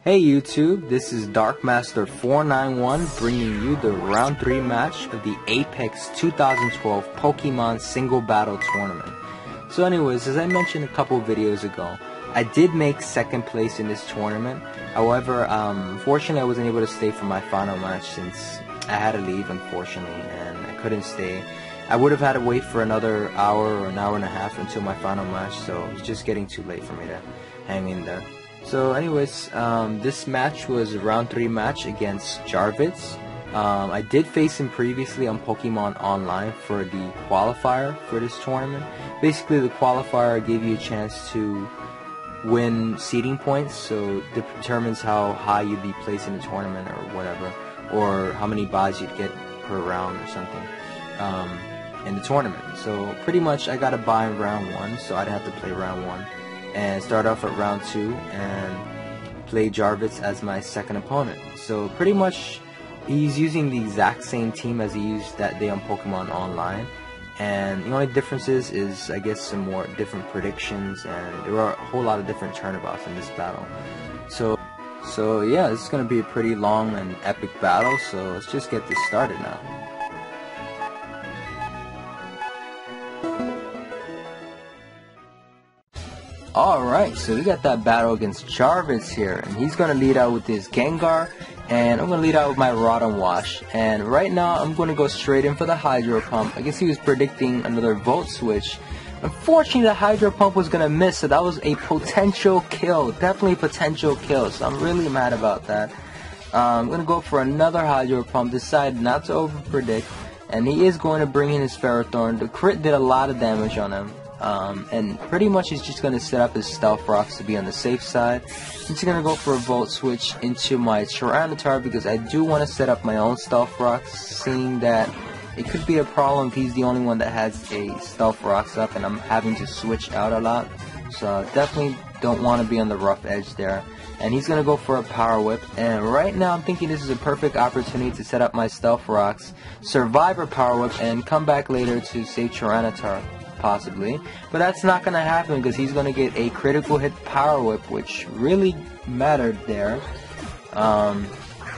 Hey YouTube, this is Darkmaster491 bringing you the round 3 match of the Apex 2012 Pokemon Single Battle Tournament. So anyways, as I mentioned a couple videos ago, I did make second place in this tournament. However, unfortunately I wasn't able to stay for my final match since I had to leave unfortunately and I couldn't stay. I would have had to wait for another hour or an hour and a half until my final match, so it was just getting too late for me to hang in there. So anyways, this match was a round 3 match against Jarvitz. I did face him previously on Pokemon Online for the qualifier for this tournament. Basically the qualifier gave you a chance to win seeding points, so it determines how high you'd be placed in the tournament or whatever, or how many buys you'd get per round or something in the tournament. So pretty much I got a buy in round 1, so I'd have to play round 1. And start off at round 2 and play Jarvitz as my second opponent. So pretty much he's using the exact same team as he used that day on Pokemon Online, and the only difference is I guess some more different predictions, and there are a whole lot of different turnabouts in this battle. So yeah, this is gonna be a pretty long and epic battle, so let's just get this started now. Alright, so we got that battle against Jarvitz here, and he's going to lead out with his Gengar, and I'm going to lead out with my Rotom Wash. And right now, I'm going to go straight in for the Hydro Pump. I guess he was predicting another Volt Switch. Unfortunately, the Hydro Pump was going to miss, so that was a potential kill, definitely a potential kill, so I'm really mad about that. I'm going to go for another Hydro Pump, decide not to over-predict, and he is going to bring in his Ferrothorn. The crit did a lot of damage on him. And pretty much he's just going to set up his Stealth Rocks to be on the safe side. I'm just going to go for a Volt Switch into my Tyranitar because I do want to set up my own Stealth Rocks, seeing that it could be a problem if he's the only one that has a Stealth Rocks up and I'm having to switch out a lot. So definitely don't want to be on the rough edge there. And he's going to go for a Power Whip, and right now I'm thinking this is a perfect opportunity to set up my Stealth Rocks, survive a Power Whip, and come back later to save Tyranitar. Possibly, but that's not going to happen because he's going to get a critical hit Power Whip, which really mattered there. I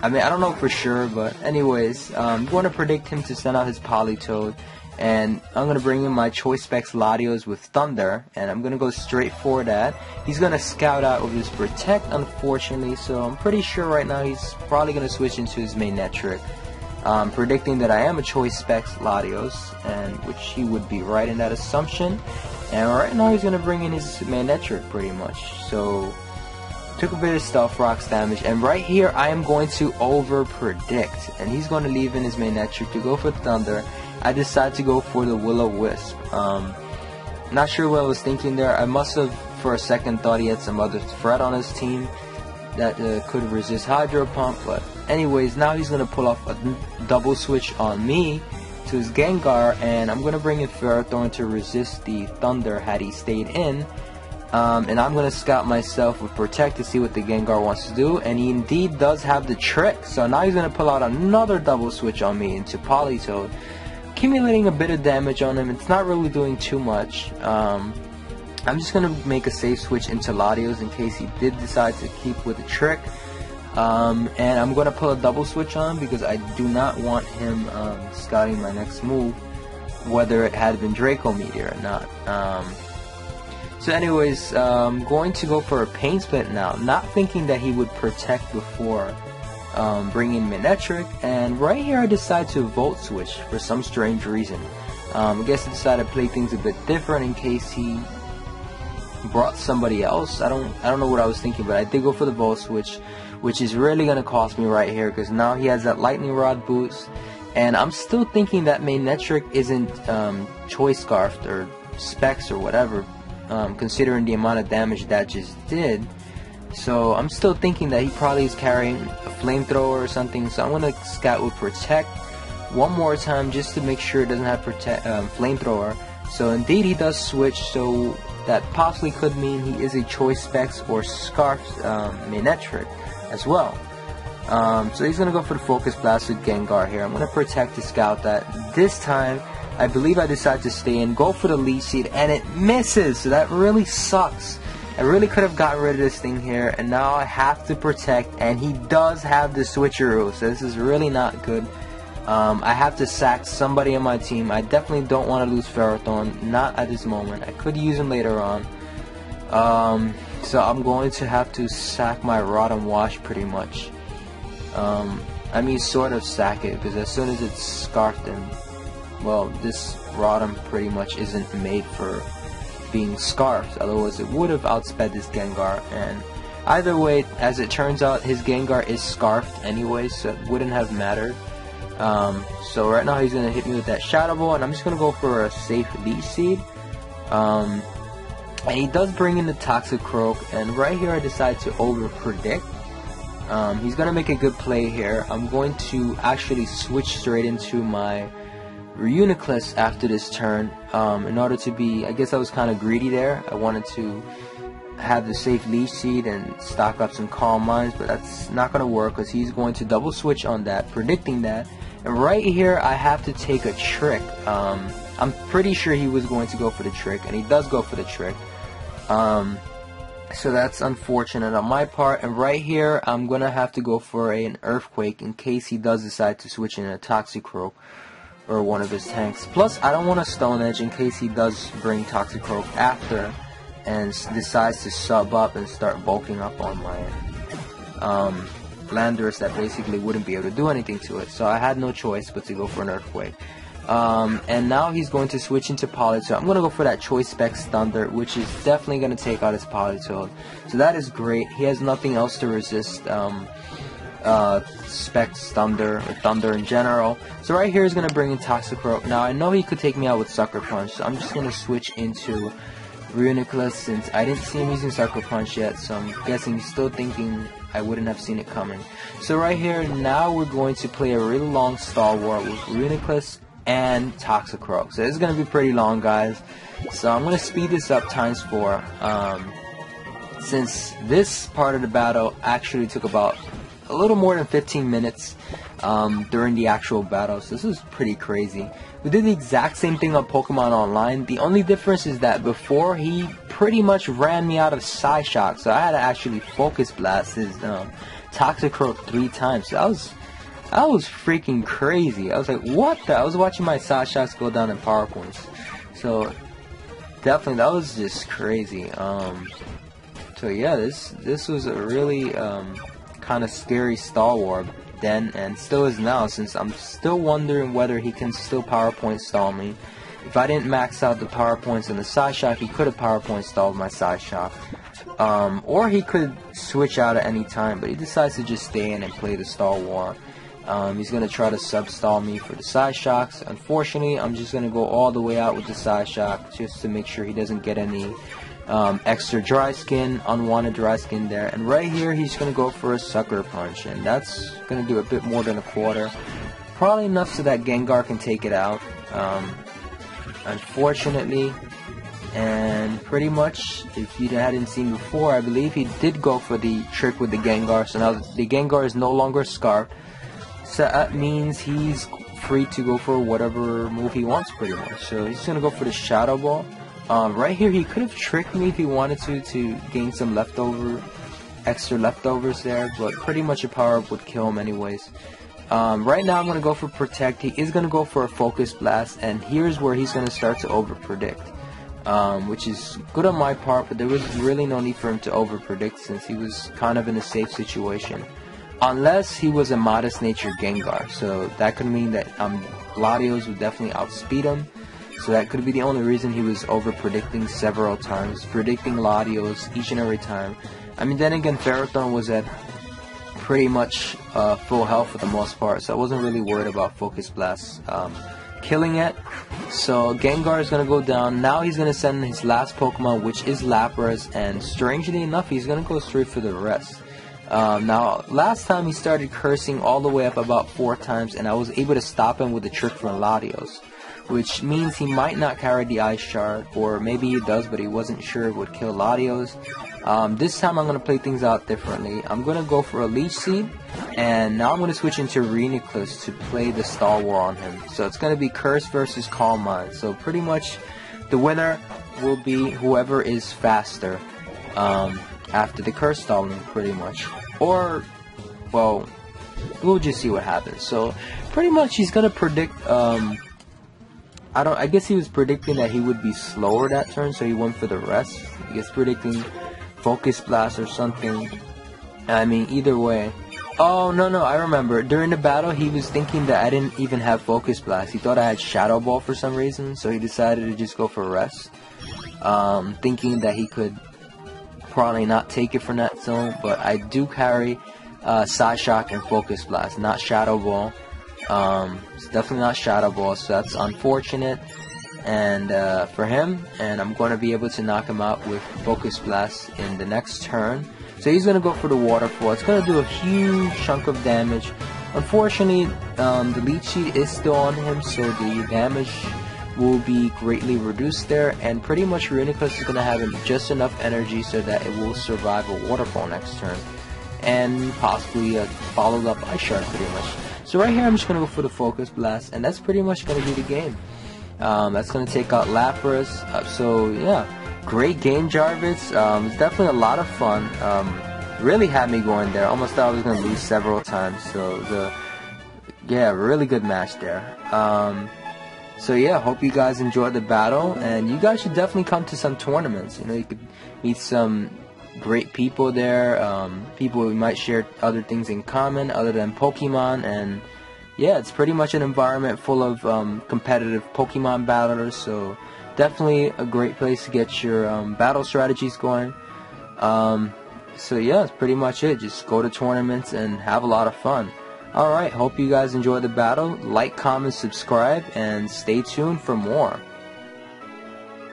mean, I don't know for sure, but anyways, I'm going to predict him to send out his Politoed, and I'm going to bring in my Choice Specs Latios with Thunder, and I'm going to go straight for that. He's going to scout out with his Protect, unfortunately, so I'm pretty sure right now he's probably going to switch into his Manectric. Predicting that I am a Choice Specs Latios, and which he would be right in that assumption. And right now he's going to bring in his Manectric pretty much. So took a bit of Stealth Rocks damage, and right here I am going to over predict, and he's going to leave in his Manectric to go for Thunder. I decide to go for the Will-O-Wisp. Not sure what I was thinking there. I must have for a second thought he had some other threat on his team that could resist Hydro Pump, but anyways, now he's going to pull off a double switch on me to his Gengar, and I'm going to bring in Ferrothorn to resist the Thunder had he stayed in, and I'm going to scout myself with Protect to see what the Gengar wants to do, and he indeed does have the trick, so now he's going to pull out another double switch on me into Politoed, accumulating a bit of damage on him. It's not really doing too much. I'm just going to make a safe switch into Latios in case he did decide to keep with the trick. And I'm going to pull a double switch on because I do not want him scouting my next move, whether it had been Draco Meteor or not. So anyways, I'm going to go for a Pain Split now, not thinking that he would Protect before bringing Manectric. And right here I decide to Volt Switch for some strange reason. I guess I decided to play things a bit different in case he brought somebody else. I don't know what I was thinking, but I did go for the Volt Switch, which is really going to cost me right here because now he has that Lightning Rod boost, and I'm still thinking that Manectric isn't Choice Scarfed or Specs or whatever, considering the amount of damage that just did. So I'm still thinking that he probably is carrying a Flamethrower or something, so I'm going to scout with Protect one more time just to make sure it doesn't have Flamethrower. So indeed he does switch, so that possibly could mean he is a Choice Specs or Scarfed Manectric as well. So he's going to go for the Focus Blast with Gengar here. I'm going to Protect to scout that. This time, I believe I decide to stay in, go for the Leech Seed, and it misses, so that really sucks. I really could have gotten rid of this thing here, and now I have to protect, and he does have the switcheroo, so this is really not good. I have to sack somebody on my team. I definitely don't want to lose Ferrothorn, not at this moment. I could use him later on. So I'm going to have to sack my Rod and Wash pretty much. I mean sort of sack it, because as soon as it's scarfed in, well, this Rotom pretty much isn't made for being scarfed, otherwise it would have outsped this Gengar, and either way, as it turns out, his Gengar is scarfed anyway, so it wouldn't have mattered. So right now he's going to hit me with that Shadow Ball, and I'm just going to go for a safe Leech Seed. And he does bring in the Toxicroak, and right here I decide to over-predict. He's going to make a good play here. I'm going to actually switch straight into my Reuniclus after this turn, in order to be, I guess I was kind of greedy there. I wanted to have the safe Leech Seed and stock up some Calm Minds, but that's not going to work because he's going to double switch on that, predicting that. And right here I have to take a Trick. I'm pretty sure he was going to go for the Trick, and he does go for the Trick. So that's unfortunate on my part, and right here I'm going to have to go for an Earthquake in case he does decide to switch in a Toxicroak or one of his tanks. Plus I don't want a Stone Edge in case he does bring Toxicroak after and decides to sub up and start bulking up on my Landorus that basically wouldn't be able to do anything to it. So I had no choice but to go for an Earthquake. And now he's going to switch into Politoed. I'm going to go for that Choice Specs Thunder, which is definitely going to take out his Politoed. So that is great. He has nothing else to resist Specs Thunder, or Thunder in general. So right here is going to bring in Toxicroak. Now I know he could take me out with Sucker Punch, so I'm just going to switch into Reuniclus since I didn't see him using Sucker Punch yet, so I'm guessing he's still thinking I wouldn't have seen it coming. So right here, now we're going to play a really long Star War with Reuniclus and Toxicroak. So this is going to be pretty long, guys. So I'm going to speed this up times 4. Since this part of the battle actually took about a little more than 15 minutes during the actual battle, so this is pretty crazy. We did the exact same thing on Pokemon Online. The only difference is that before he pretty much ran me out of Psyshock, so I had to actually Focus Blast his Toxicroak 3 times. So that was freaking crazy. I was like, what the? I was watching my Psyshocks go down in power points. So definitely that was just crazy. So yeah, this was a really kind of scary Star War then, and still is now, since I'm still wondering whether he can still PowerPoint stall me. If I didn't max out the PowerPoints in the Psyshock, he could have PowerPoint stalled my Psyshock. Or he could switch out at any time, but he decides to just stay in and play the Star War. He's going to try to sub-stall me for the Psyshocks. Unfortunately, I'm just going to go all the way out with the Psyshock just to make sure he doesn't get any extra dry skin, unwanted dry skin there. And right here he's going to go for a Sucker Punch, and that's going to do a bit more than a quarter. Probably enough so that Gengar can take it out, unfortunately. And pretty much, if you hadn't seen before, I believe he did go for the Trick with the Gengar, so now the Gengar is no longer scarfed. So that means he's free to go for whatever move he wants pretty much. So he's going to go for the Shadow Ball. Right here he could have tricked me if he wanted to gain some extra leftovers there, but pretty much a power-up would kill him anyways. Right now I'm going to go for Protect. He is going to go for a Focus Blast, and here's where he's going to start to over-predict. Which is good on my part, but there was really no need for him to over-predict since he was kind of in a safe situation. Unless he was a Modest Nature Gengar, so that could mean that Latios would definitely outspeed him. So that could be the only reason he was over-predicting several times, predicting Latios each and every time. I mean, then again, Ferrothorn was at pretty much full health for the most part, so I wasn't really worried about Focus Blast killing it. So Gengar is going to go down. Now he's going to send his last Pokemon, which is Lapras, and strangely enough, he's going to go straight for the rest. Now, last time he started cursing all the way up about 4 times, and I was able to stop him with the Trick from Latios, which means he might not carry the Ice Shard, or maybe he does, but he wasn't sure it would kill Latios. This time I'm going to play things out differently. I'm going to go for a Leech Seed, and now I'm going to switch into Reuniclus to play the Star War on him. So it's going to be Curse versus Calm Mind. So pretty much the winner will be whoever is faster. after the curse stalling, pretty much. Or, well, we'll just see what happens. So, pretty much he's gonna predict, I guess he was predicting that he would be slower that turn, so he went for the rest. I guess predicting Focus Blast or something. I mean, either way. Oh, no, I remember. During the battle, he was thinking that I didn't even have Focus Blast. He thought I had Shadow Ball for some reason, so he decided to just go for rest. Thinking that he could probably not take it from that zone, but I do carry Psyshock and Focus Blast, not Shadow Ball. It's definitely not Shadow Ball, so that's unfortunate and for him, and I'm going to be able to knock him out with Focus Blast in the next turn. So he's going to go for the Waterfall. It's going to do a huge chunk of damage. Unfortunately, the lead sheet is still on him, so the damage will be greatly reduced there, and pretty much Reuniclus is going to have just enough energy so that it will survive a Waterfall next turn, and possibly followed up Ice Shard pretty much. So right here I'm just going to go for the Focus Blast, and that's pretty much going to be the game. That's going to take out Lapras, so yeah, great game, Jarvitz. It's definitely a lot of fun. Really had me going there. Almost thought I was going to lose several times, so yeah, really good match there. So yeah, hope you guys enjoyed the battle, and you guys should definitely come to some tournaments. You know, you could meet some great people there, people who might share other things in common other than Pokemon, and yeah, it's pretty much an environment full of competitive Pokemon battlers, so definitely a great place to get your battle strategies going. So yeah, that's pretty much it. Just go to tournaments and have a lot of fun. Alright, hope you guys enjoyed the battle. Like, comment, subscribe, and stay tuned for more.